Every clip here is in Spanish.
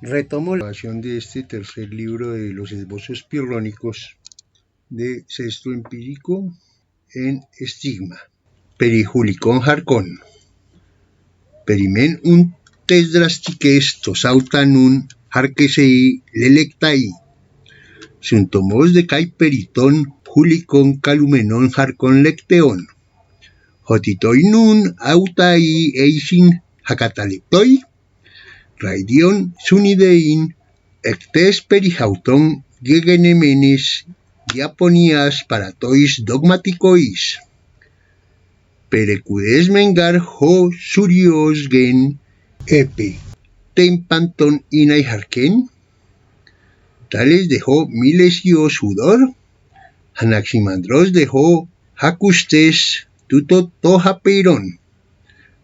Retomo la grabación de este tercer libro de los esbozos pirrónicos de Sexto Empírico en Estigma. Perijulicón Jarcón. Perimen un tesdrastiques tosautanun jarquesei lelectai. Suntomos de kai peritón julicón calumenón jarcón lecteón. Jotitoi nun autai eisin jacatalectoi. Raidion sunidein ectes perijauton gegenemenes diaponias paratois dogmaticois. Perecudes mengar ho surios gen epe tempanton inai jarken. Tales dejó milesios sudor. Anaximandros dejó jacustes tuto toja peirón.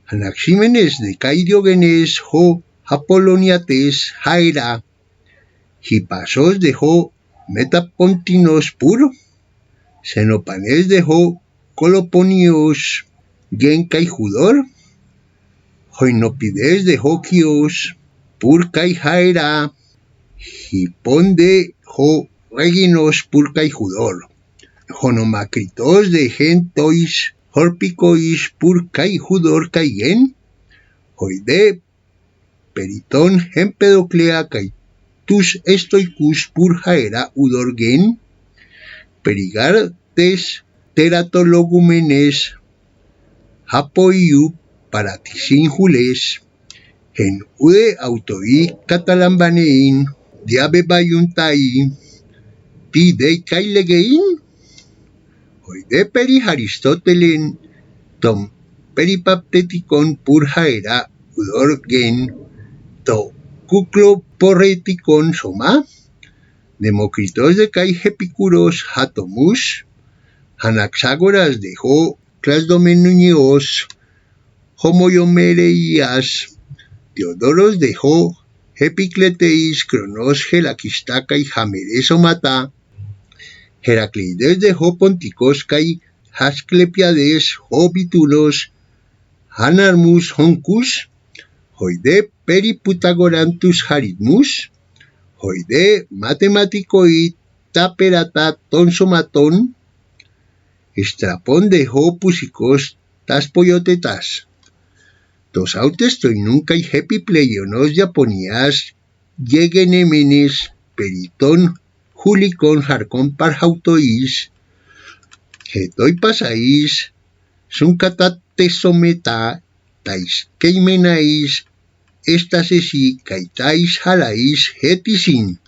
Anaxímenes de Caidiogenes ho Apoloniates Jaira, Hipasos dejó Metapontinos puro, Xenopanes dejó Coloponios Gencai Judor, Joinopides dejó Kios Purcai Jaira, Hipón dejó Reginos Purcai Judor, Jonomacritos de Gentois Horpicois Purcai Judor Caigen, Joide Peritón Empedoclea kai tus estoicus purjaera udorgen, perigartes teratologumenes, hapoiu paratisin jules, gen ude autoi catalambanein, diabebayuntai, pidei kailegein, hoide peri Aristotelen, tom peripapteticon purjaera udorgen, to cucloporreticon soma, Democritos de kai Epicuros hatomus, Anaxágoras dejó Clasdomenunios, Homoiomereias, Teodoros dejó Epicleteis, Cronos Gelaquistaca y Jameresomata, Heracleides dejó Ponticos kai Asclepiades, Hobitulos, Anarmus Honcus, Hoide periputagorantus haritmus, hoide matemáticoi taperata tonsomaton, estrapón dejó pusicos tas poyotetas. Tosautes toinunca y hepipleionos japonías, yegenemenes, peritón, julicón, jarcón parjautois, getoi pasais, suncatatesometa, tais keimenais, estasesi kaitais halais hetisin,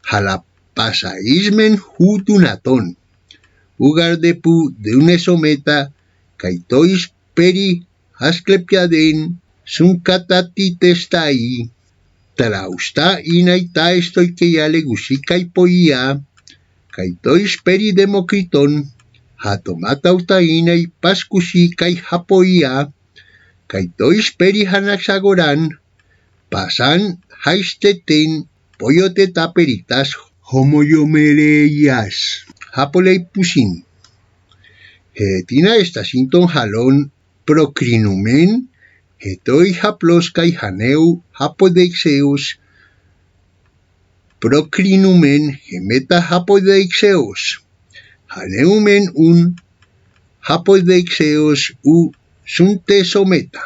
halapasaismen hutunaton, ugardepu de unesometa, kaitois peri asclepiaden, suncatatitestai, talausta inaita estoikeia gusikai poia, kaitois peri Democriton, hatomatauta inai pascusi kai hapoia, kaitois peri Anaxagoran, pasan haisteten poyoteta peritas homoiomereias, hapolei pusin. Hetina estasinton halon procrinumen, hetoi haplos kai haneu hapodeixeus, procrinumen gemeta hapodeixeus, haneumen un hapodeixeus u suntesometa.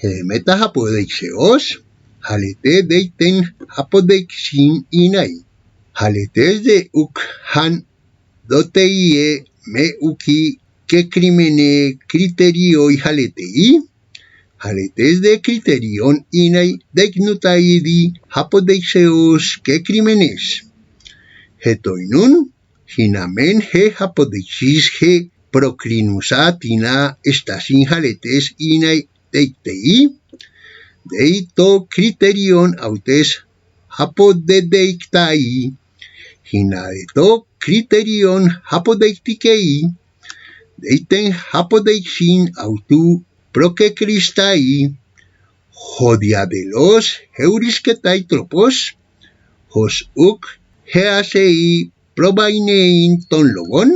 Gemeta hapodeixeos, halete deiten hapodeixin inai. Haletes de uk han doteie me uki que crimene criterioi haletei, haletes de criterion inai degnutaidi hapodeixeos que crimenes. Hetoinun, hinamen he hapodeixis he procrinusatina estasin haletes inai deitei, deito criterion autes hapodedeictai, hinadeto criterion hapodeictikei, deiten hapodeixin autu proquecristai, jodiadelos heurisketai tropos, hos uk heasei probainein ton logon,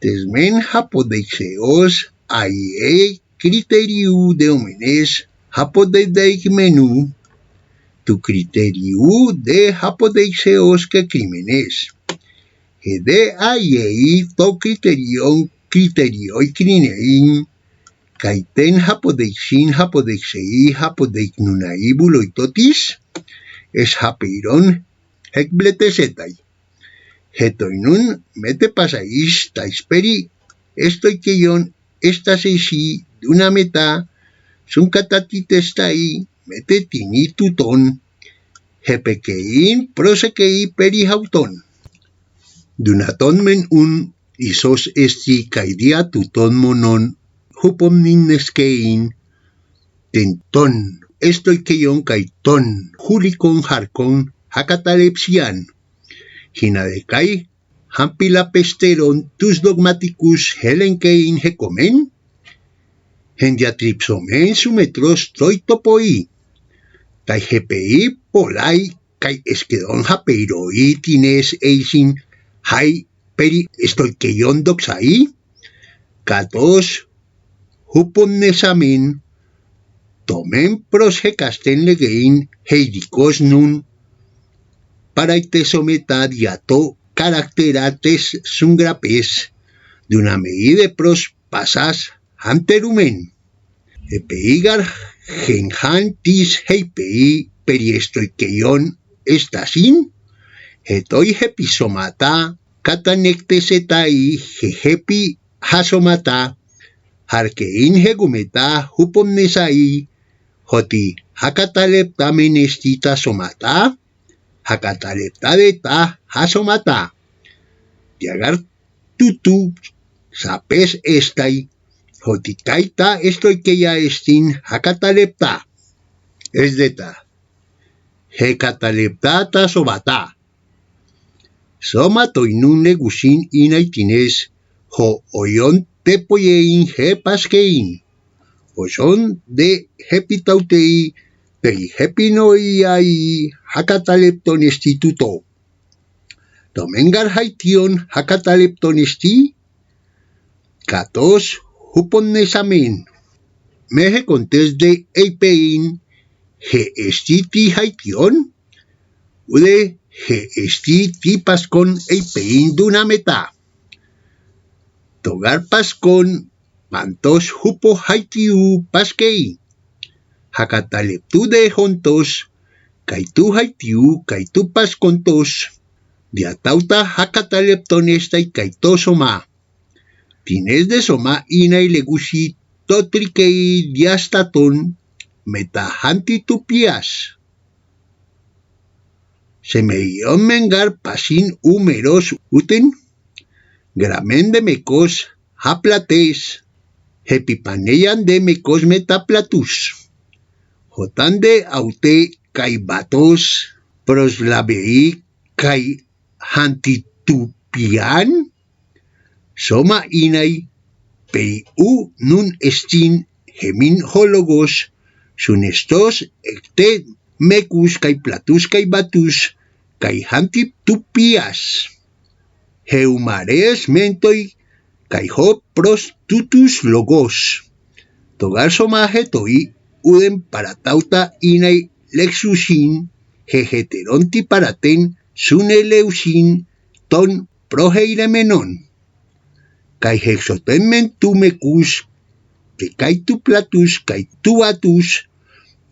tesmen hapodeixeos aiei criteriu de homenes hapodedeik menu, tu criteriu de hapodeixeos que crímenes. Hede aiei to criterioi crinein, kaiten hapodeixin hapodeixei hapodeiknunai buloitotis, es hapeiron hekbletesetai. Hetoinun mete pasais taisperi estoikeion estasesi duna meta, sun katatitestai mete tini tuton, hepekein prosekei perihauton. Dunaton men isos esti kaidia tuton monon hupomninneskein tenton estoikeion kaiton julikon harkon hakatalepsian. Hinadekai hampilapesteron tus dogmaticus helenkein hecomen, hendiatripsomen sumetros toitopoi, kai hepei polai kai eskedon hapeiroi tines eisin hai peri estoikeion doxai, katos hupomnesamen tomen pros hecasten legein heidikos nun paraitesometa diato caracterates sungrapes de una medida pros pasas hanterumen. Epeigar genhantis heipei periestoikeion estasin, hetoi hepisomata katanectesetai hehepi hasomata, harkein hegumeta hupomnesai, hoti hakataleptamen estita somata, hakataleptadeta hasomata. Diagar tutu sapes estai, hotikaita estoikeia estin hakatalepta. Esdeta, hekataleptata sobata. Somatoinun legusin inaitines, ho oyon tepoyein hepaskein, oson de hepitautei pei hepinoiai hakatalepton instituto. Tomengar haition hakatalepton esti, katos huponnesamen. Mehe contes de eipein he estiti haition, ude he estiti paskon eipein dunameta. Togar paskon pantos hupo haitiu paskei. Hakataleptu de hontos, kaitu haitiu kaitu paskontos, diatauta hakatalepton estai kaito soma. Tines de soma inai legusi totrikei diastaton metahanti tupias. Semeion mengar pasin humeros uten, gramen de mecos haplates, hepipaneyan de mecos metaplatus. Jotan de aute kai batos proslavei kai hantitupian, soma inai pei nun estin hemin hologos, sunestos ekte mecus kai platus kai batus, kai hantitupias. Heumares mentoi kai ho pros tutus logos. Togar soma hetoi uden paratauta inai lexusin, heheteronti paraten suneleusin ton proheiremenon. Kai hexotemen tu mecus, que kai tu platus, kai tu batus,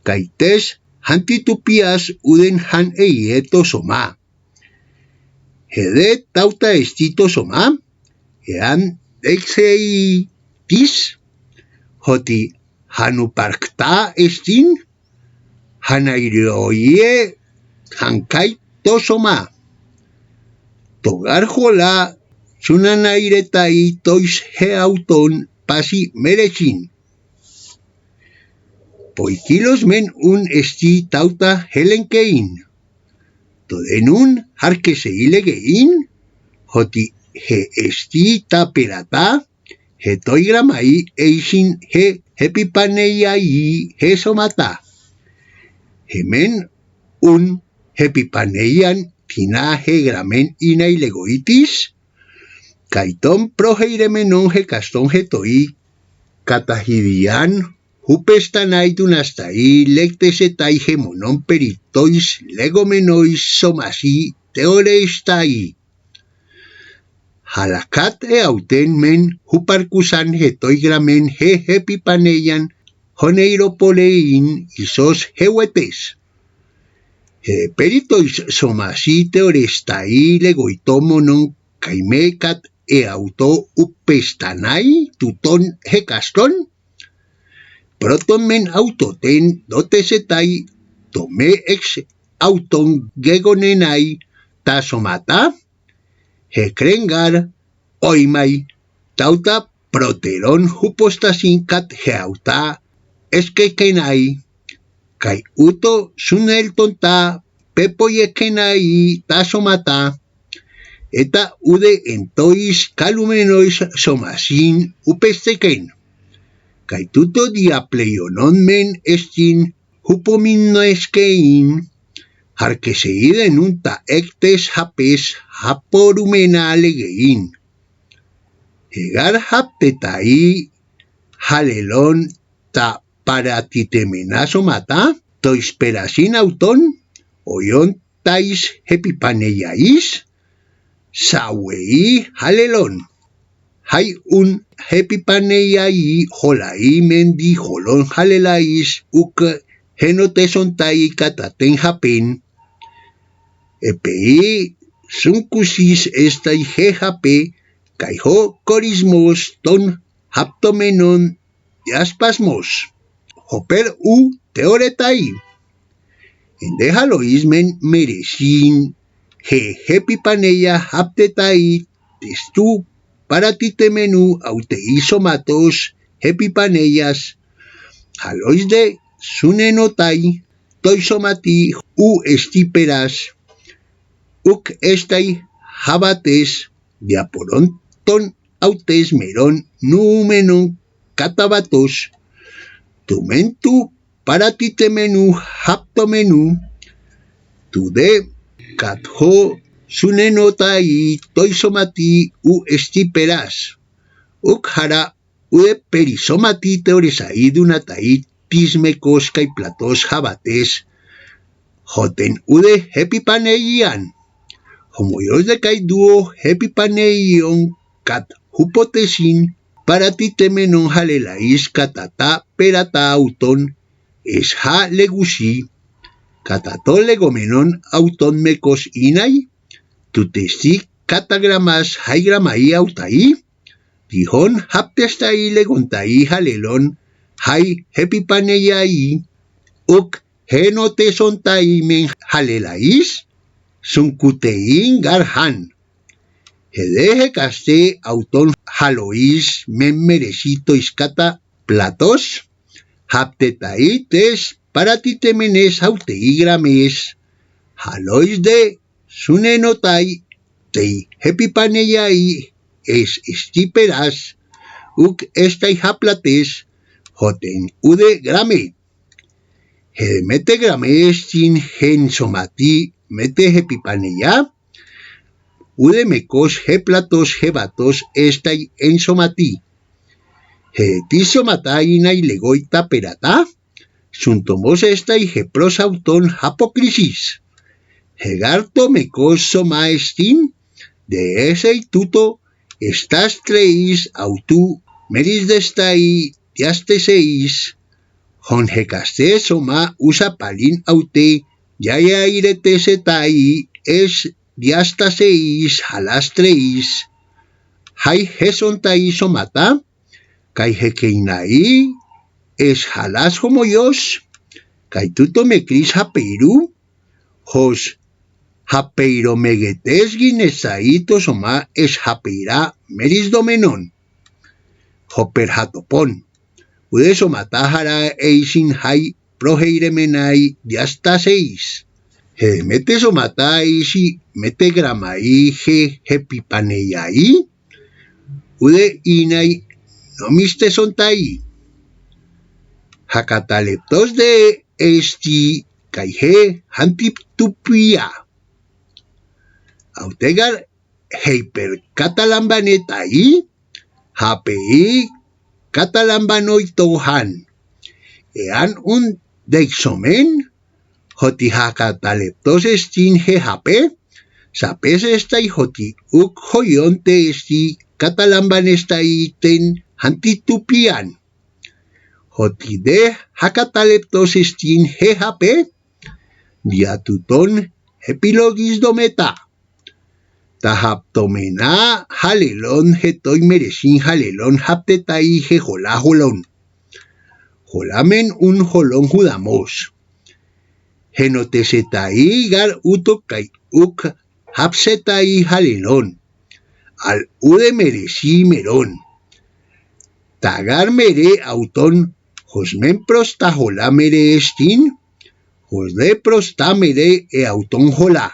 kai tes hantitupias uden han eieto soma. Hede tauta estito soma, ean dexei tis, hoti hanuparkta estin, hanairoie hankai to soma. Togar jola sunanairetai tois heauton pasi merecin. Poikilos men esti tauta helenkein. Todenun harkesei legein, hoti he esti taperata, he toigramai eisin he hepipaneiai he somata. Hemen hepipaneian tina he gramen inai legoitis, kaiton proheiremenon he kaston he toi katahidian hupestanai dunastai lectesetai hemonon peritois legomenois somasi teoreistai. Halakat auten men huparkusan hetoigramen hepipaneyan honeiropolein isos hewetes. Peritois somasi teorestai legoitomonon kaimekat auto upestanai tuton hekaston. Proton men autoten dotesetai tome ex auton gegonenai tasomata. Hekrengar oimai tauta proteron hupostasinkat heauta eskekenai kai uto suneltonta pepoyekenai tasomata eta ude entois calumenois somasin upesteken kai tuto diapleionon men estin hupominnoeskein harkeseiden unta ectes hapes haporumena legein. Hegar haptetai halelon ta paratitemenasomata toisperasin auton oyon tais hepipaneiais sawei halelon. Hay un hepipaneiai holai mendi holon halelais uk henotesontai kataten hapen. Epei sunkusis estai hehape kaiho korismos ton haptomenon yaspasmos. Hoper teoretai. Endehaloismen meresin hepipaneia haptetai testu paratitemenu auteisomatos hepipaneias halois de sunenotai toisomati estiperas uk estai habates diaporonton autes meron numenon katabatos tumentu paratitemenu haptomenu tude katho sunenotai toisomati estiperas uk hara ude perisomati teoresai dunatai tismekos kai platos habates hoten ude hepipaneian homoios de kai duo hepipaneion kat hupotesin paratitemenon halelais katata perata auton esha legusi katato legomenon auton mekos inai tutesi katagramas haigramai autai dihon haptestai legontai halelon hai hepipaneiai uk henotesontai men halelais sunkutein garhan. Hedeje caste auton halois men merecito iskata platos haptetaites paratitemenes auteigrames halois de sunenotai tei hepipaneiai estiperas uk estai haplates hoten ude grame. Hedemete grame estin gen somati mete hepipaneia ude mekos heplatos hebatos estai ensomati. Hetisomatai nai legoita perata suntomos estai hepros auton hapokrisis. Hegarto mekos soma estin de esei tuto estas treis autu meris destai diasteseis hon hecaste soma usa palin aute yaya iretesetai es diastaseis halastreis hai hesontai somata kai hekeinai es halas homoyos kai tuto mekris hapeiru hos hapeiro megetes ginesaito soma es hapeira meris domenon hoper hatopon ude somatahara eisin hai proheiremenai diastaseis. Mete somatai si mete gramai hepipaneiai ude inai nomiste sontai hakataleptos de esti kaihe hantiptupia autegar heiper catalambanetai hapei catalambanoitohan ean un deixomen, hoti hakataleptos estin jejape, sapes estai hoti uk hoyonte esti catalamban estaiten hantitupian. Hoti de hakataleptos estin jejape, diatuton epilogis dometa. Tahaptomena halelon hetoi meresin halelon haptetai jejola holon. Jolamen un jolon judamos. Genotesetai gar utokai uk hapsetai halelon. Al ude meresi meron. Tagar mere auton josmen prosta jola mere estin, josle prosta mere e auton jola.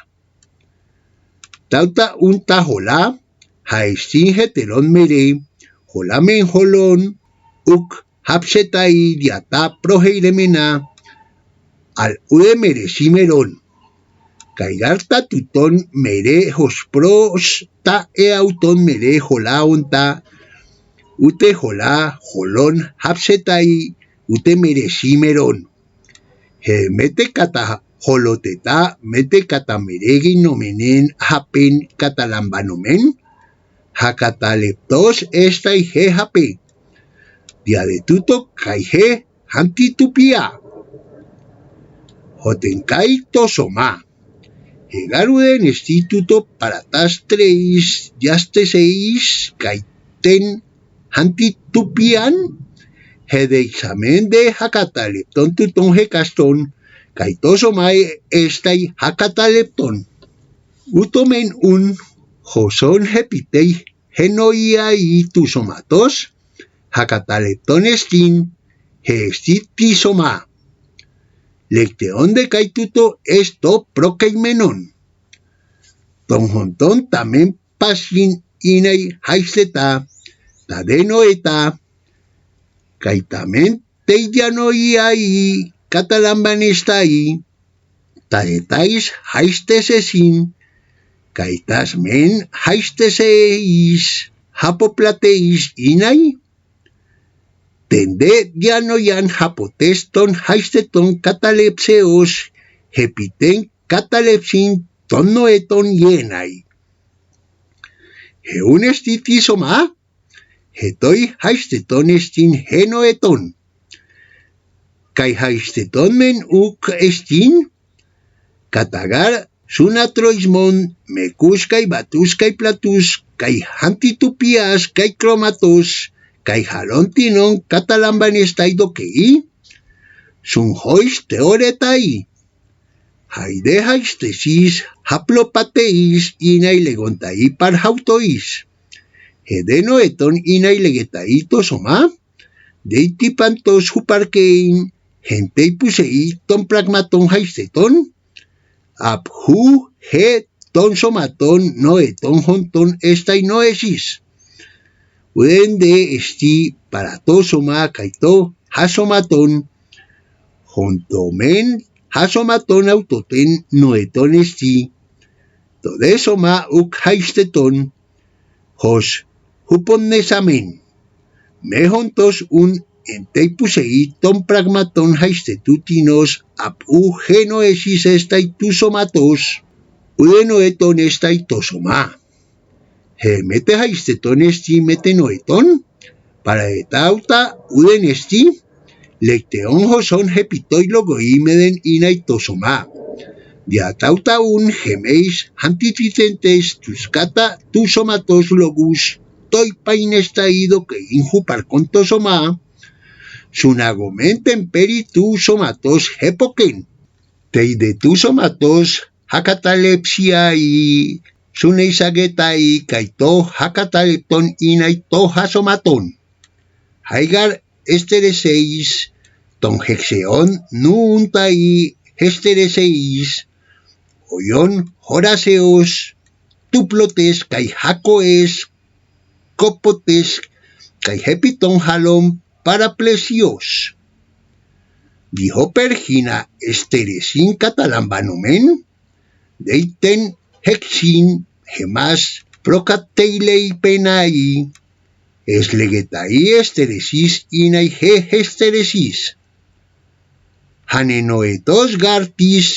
Tauta un tajola, haestin hetelon mere, jolamen jolon, uk hapsetai diata proheiremena, al ude meresi meron. Kaigarta tuton mere hospros ta e auton mere jola onta, ute jola jolon hapsetai ute meresi meron. He mete kata joloteta mete kata meregi nomenen hapen catalambanomen, hakataleptos estai he hape. Dia de tuto kai he hantitupia. Jotenkai tosoma. Hegaruden instituto para tas 3 yaste 6 kaiten hantitupian. He de examen de hakatalepton tuton hekaston kaitosomae estai hakatalepton. Utomen un joson hepitei henoiai tusomatos hakatalepton estin he estitisoma. Lecteon de kaituto esto prokeimenon. Tonjonton tamen pasin inai haisteta tadenoeta kaitamen teidianoiai catalambanestai taetais haistesesin kaitasmen haisteseis hapoplateis inai tende dianoian hapoteston haisteton catalepseos hepiten catalepsin tonnoeton yenai. Heun estitisoma hetoi haisteton estin henoeton. Kai haisteton men uk estin katagar sunatroismon mekus kai batus kai platus kai hantitupias kai cromatos kai halontinon catalambanestai dokei sun hois teoretai. Haide haistesis haplopateis inai legontai par hautois. Hedenoeton inai legetai tosoma, deitipantos huparkein, gentei pusei ton pragmaton haisteton, abhu he ton somaton noeton honton estai noesis. Uende esti para tosoma kaito hasomaton, hontomen hasomaton autoten noeton esti, todesoma uk haisteton, hos huponnesamen. Mehontos un enteipusei ton pragmaton haistetutinos apu genoesis estai tusomatos, udenoeton estai tosoma. He mete haisteton esti metenoeton, para etauta uden esti, lecteon hoson hepitoi logoimeden inai tosoma. Diatauta un gemeis hantititentes tuscata tusomatos logus toi painestaido que injupar con tosoma sunagomen temperi tusomatos hepoken tei de tusomatos hakatalepsia y suneisagetai kaito hakatalepton inai to hasomaton haigar estereseis ton hexeon nuntai hestereseis oyon horaceos tuplotes kai jacoes copotes kai hepiton halon paraplesios. Dijo pergina esteresin catalambanomen, deiten hexin gemas procateilei penai, eslegetai esteresis inai he esteresis. hanenoetos gartis,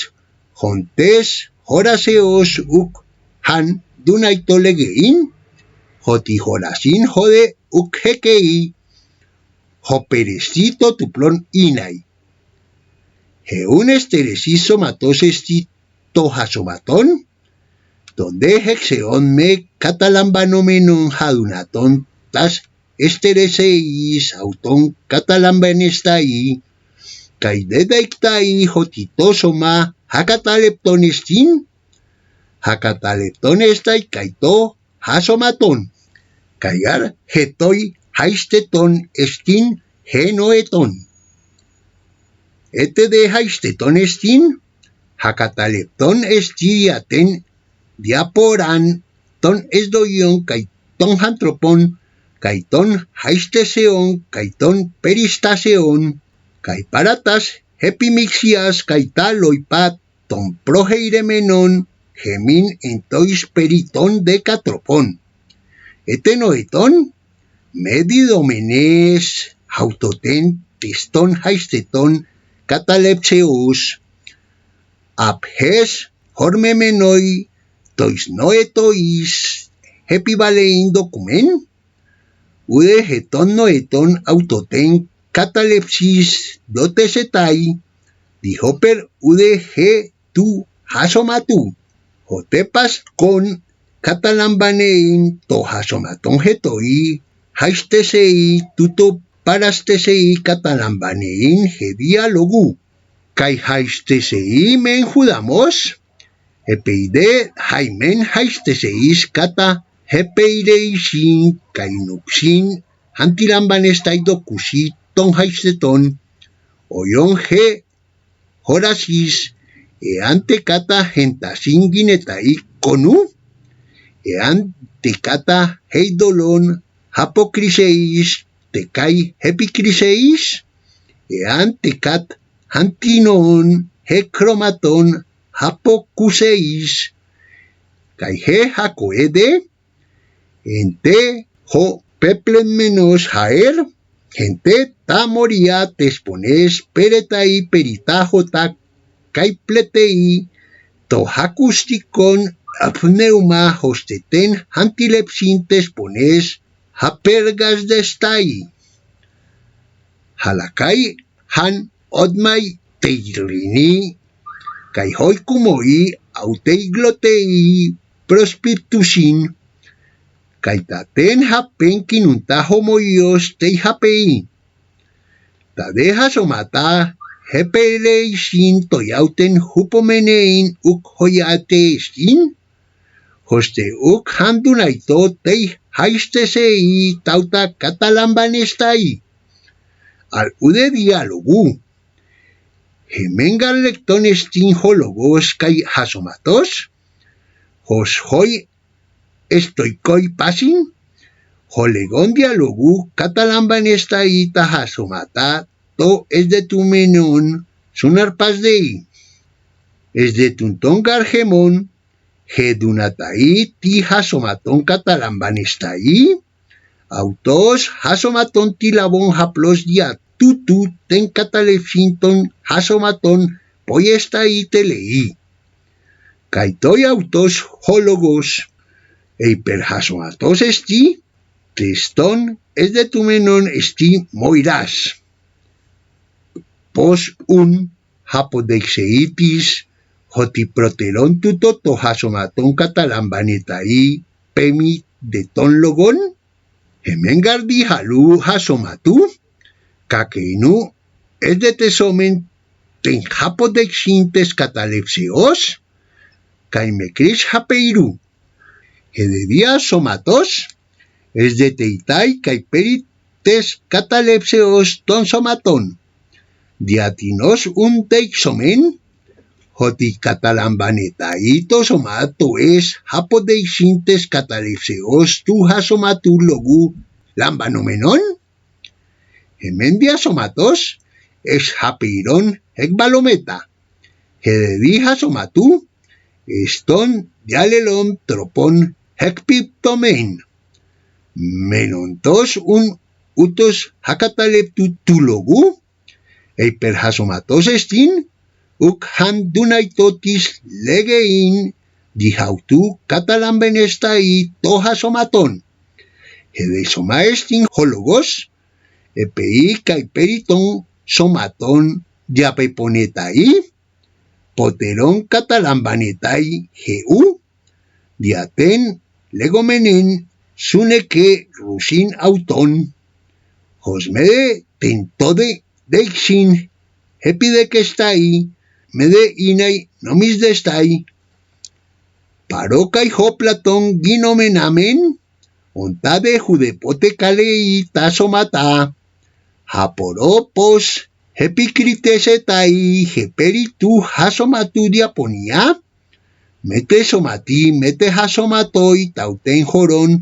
jontes, horaseos uk han dunaito legein, hoti horasin jode uk hekei, hoperecito tuplon inai. Heun estereciso matos esti tohasomaton, donde hexeon me catalambanomenon hadunaton tas estereceis auton catalambanestai, kai dedaiktai hotitosoma hacatalepton estin, hacatalepton estai kaito hasomaton, kaiar hetoi haisteton estin henoeton. Ete de haisteton estin, hacatalepton estiaten diaporan ton esdoion kai ton hantropon, kai ton haisteseon, kai ton peristaseon, kai paratas hepimixias kai taloipat ton proheiremenon gemin entois periton decatropon. Etenoeton medidomenes hautoten teston haisteton catalepseus, abhes hormemenoi tois noetois hepibalein documen, ude heton noeton autoten catalepsis dotesetai, dihoper ude he tu hasomatu, hotepas con catalambanein to hasomaton hetoi, haistesei tuto parastesei catalambanein he dialogu, kai haistesei men judamos, epeide haimen haisteseis kata hepeireisin kainuxin hantilambanestai dokusi ton haisteton, oyon he horasis eante kata gentasin ginetai konu, eante kata heidolon hapokriseis tekai hepikriseis, eante kat hantinon hekromaton hapokuseis, kai he hakoede, ente ho peplen menos haer, gente ta moria tespones peretai peritahota kai pletei, to hakustikon apneuma hosteten hantilepsin tespones hapergas destai. Halakai han odmai teirini, kai hoikumoi auteiglotei prospiptusin, kai taten hapen kinunta homoios tei hapei, tadeha somata hepeleisin toyauten hupomenein uk hoyate estin, hoste uk handunaito tei haistesei tauta catalambanestai, al ude dialogu, hemengar lecton estin hologos kai hasomatos, hos hoi estoikoi pasin, holegon dialogu catalambanestai ta hasomata to es de tu menon sunar pasdei, es de tunton gargemon, hedunatai ti hasomaton catalambanestai, autos hasomaton tilabon haplos diat, tutu ten catalepsinton hasomaton poiestai telei, kaitoi autos hologos, eiper hasomatos esti, teston es de tu menon esti moiras, pos un hapodexeitis, hotiprotelon tuto to hasomaton catalambanetai, pemi de ton logon, hemengardi halu hasomatu, kakeinu es de tesomen ten hapodexintes catalepseos, kaimekris hapeiru, hededia somatos, es de teitai kai perites catalepseos ton somaton, diatinos un teixomen, hoti catalambanetai to somato es hapodeixintes catalepseos tu hasomatu logu lambanomenon, hemendia somatos es hapeiron hekbalometa, hededi hasomatu, eston dialelom tropon hekpiptomein, menontos un utos hakatalep tulogu, eiper hasomatos estin, uk han dunaitotis legein, dihautu catalan benestai to hasomaton. Hede soma estin hologos, epei kai periton somaton diapeponetai, poteron catalambanetai heu, diaten legomenen suneke rusin auton, hosmede tentode deixin, hepide que estai, mede inai nomis destai, parokai ho Platón ginomenamen, ontade judepote kalei tasomata, haporopos, hepikritessetai, heperitu hasomatu diaponia, mete somati, mete hasomatoi, tauten joron,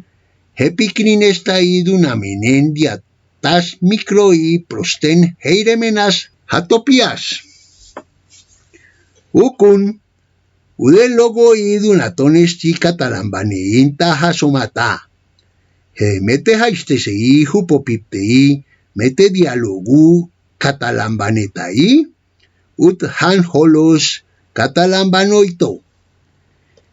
hepikrinestai dunamenen diatas microi prosten heiremenas hatopias. Ukun, ude logo idunatones catalambanein ta hasomata. Mete haistesei hupopiptei, mete dialogu catalambanetai, ut han holos catalambanoito.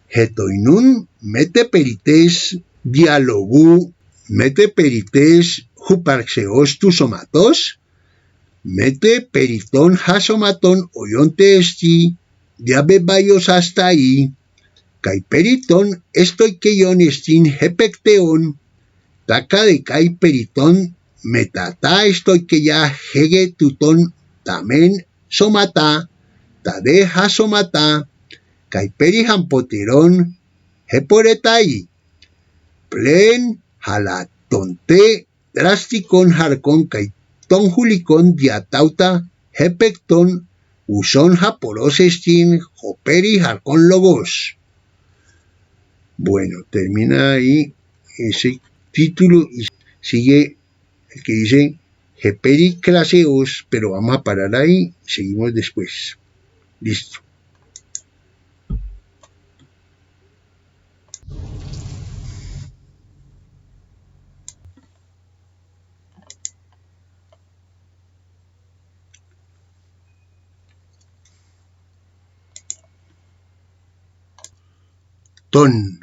Hetoinun mete perites dialogu, mete perites huparxeos tu somatos, mete periton hasomaton oyonte esti, diabebayos hasta ahí, kai periton estoy que yon estin hepecteon, taca de kai periton metata estoy que ya hege tuton tamen somata, tade hasomata, kai perihan poteron heporetai, plen halatonte drasticon harcon kai tonjulicon diatauta hepecton uson japoros estin hoperi harcon logos. Bueno, termina ahí ese título y sigue el que dice heperi claseos, pero vamos a parar ahí, seguimos después. Listo. Ton.